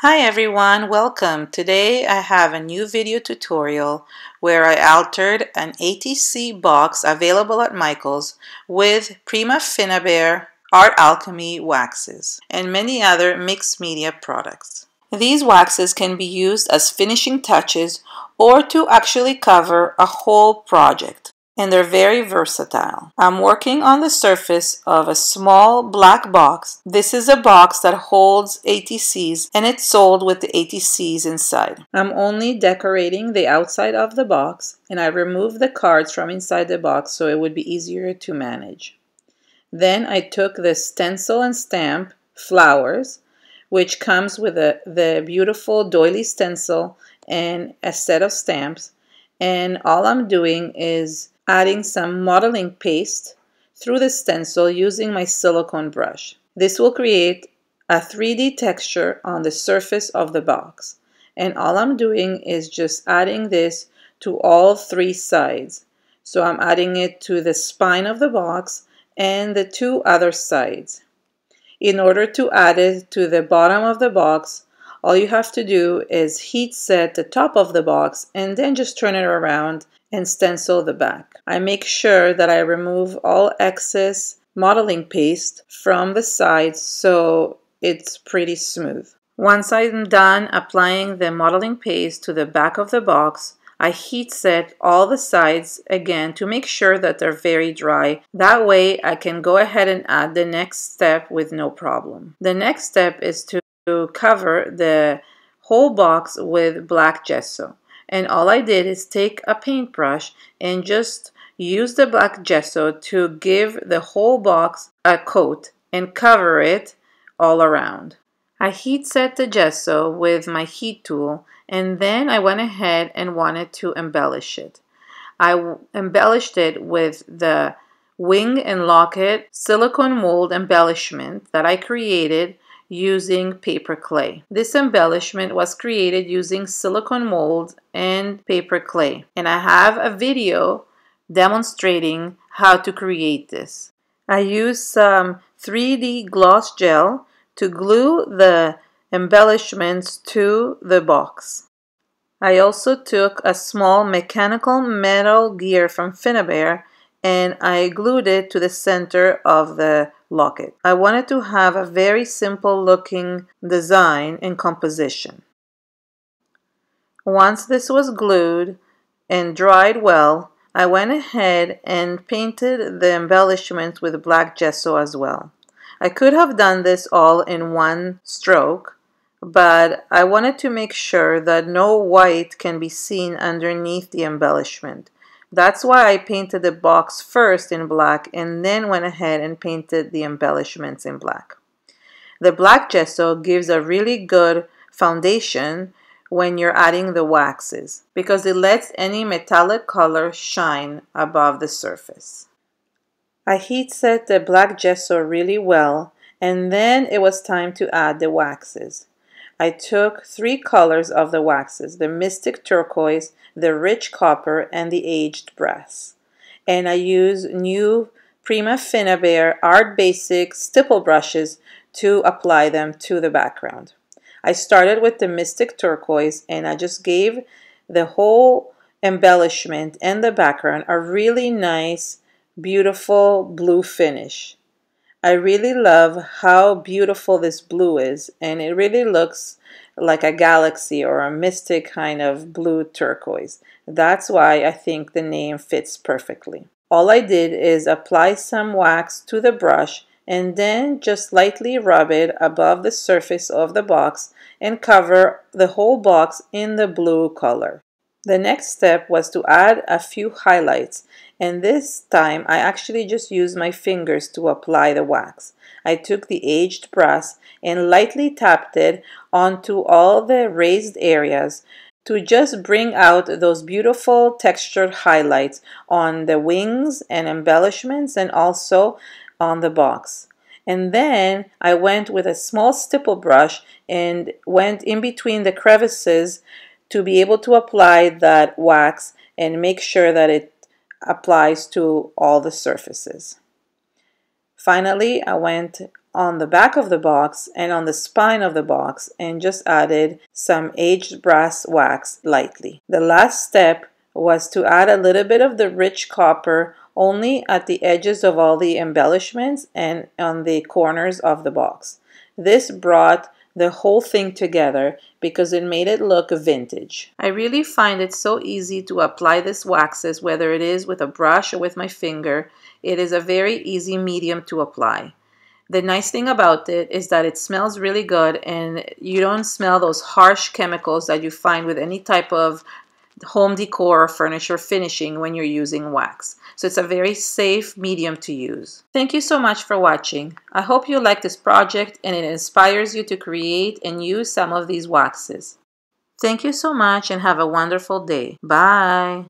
Hi everyone, welcome. Today I have a new video tutorial where I altered an ATC box available at Michael's with Prima Finnabair Art Alchemy waxes and many other mixed media products. These waxes can be used as finishing touches or to actually cover a whole project, and they're very versatile. I'm working on the surface of a small black box. This is a box that holds ATCs and it's sold with the ATCs inside. I'm only decorating the outside of the box, and I removed the cards from inside the box so it would be easier to manage. Then I took the stencil and stamp flowers, which comes with the beautiful doily stencil and a set of stamps, and all I'm doing is adding some modeling paste through the stencil using my silicone brush. This will create a 3D texture on the surface of the box, and all I'm doing is just adding this to all three sides. So I'm adding it to the spine of the box and the two other sides. In order to add it to the bottom of the box, all you have to do is heat set the top of the box and then just turn it around and stencil the back. I make sure that I remove all excess modeling paste from the sides so it's pretty smooth. Once I'm done applying the modeling paste to the back of the box, I heat set all the sides again to make sure that they're very dry. That way I can go ahead and add the next step with no problem. The next step is to cover the whole box with black gesso. And all I did is take a paintbrush and just use the black gesso to give the whole box a coat and cover it all around. I heat set the gesso with my heat tool, and then I went ahead and wanted to embellish it. I embellished it with the wing and locket silicone mold embellishment that I created using paper clay. This embellishment was created using silicone mold and paper clay, and I have a video demonstrating how to create this. I used some 3D gloss gel to glue the embellishments to the box. I also took a small mechanical metal gear from Finnabair and I glued it to the center of the locket. I wanted to have a very simple looking design and composition. Once this was glued and dried well, I went ahead and painted the embellishments with black gesso as well. I could have done this all in one stroke, but I wanted to make sure that no white can be seen underneath the embellishment. That's why I painted the box first in black and then went ahead and painted the embellishments in black. The black gesso gives a really good foundation when you're adding the waxes because it lets any metallic color shine above the surface. I heat set the black gesso really well, and then it was time to add the waxes. I took three colors of the waxes, the Mystic Turquoise, the Rich Copper, and the Aged Brass. And I used new Prima Finnabair Art Basic stipple brushes to apply them to the background. I started with the Mystic Turquoise and I just gave the whole embellishment and the background a really nice beautiful blue finish. I really love how beautiful this blue is, and it really looks like a galaxy or a mystic kind of blue turquoise. That's why I think the name fits perfectly. All I did is apply some wax to the brush and then just lightly rub it above the surface of the box and cover the whole box in the blue color. The next step was to add a few highlights, and this time I actually just used my fingers to apply the wax. I took the aged brass and lightly tapped it onto all the raised areas to just bring out those beautiful textured highlights on the wings and embellishments and also on the box. And then I went with a small stipple brush and went in between the crevices to be able to apply that wax and make sure that it applies to all the surfaces. Finally, I went on the back of the box and on the spine of the box and just added some aged brass wax lightly. The last step was to add a little bit of the rich copper only at the edges of all the embellishments and on the corners of the box. This brought the whole thing together because it made it look vintage. I really find it so easy to apply this waxes, whether it is with a brush or with my finger. It is a very easy medium to apply. The nice thing about it is that it smells really good and you don't smell those harsh chemicals that you find with any type of home decor or furniture finishing when you're using wax. So it's a very safe medium to use. Thank you so much for watching. I hope you like this project and it inspires you to create and use some of these waxes. Thank you so much and have a wonderful day. Bye.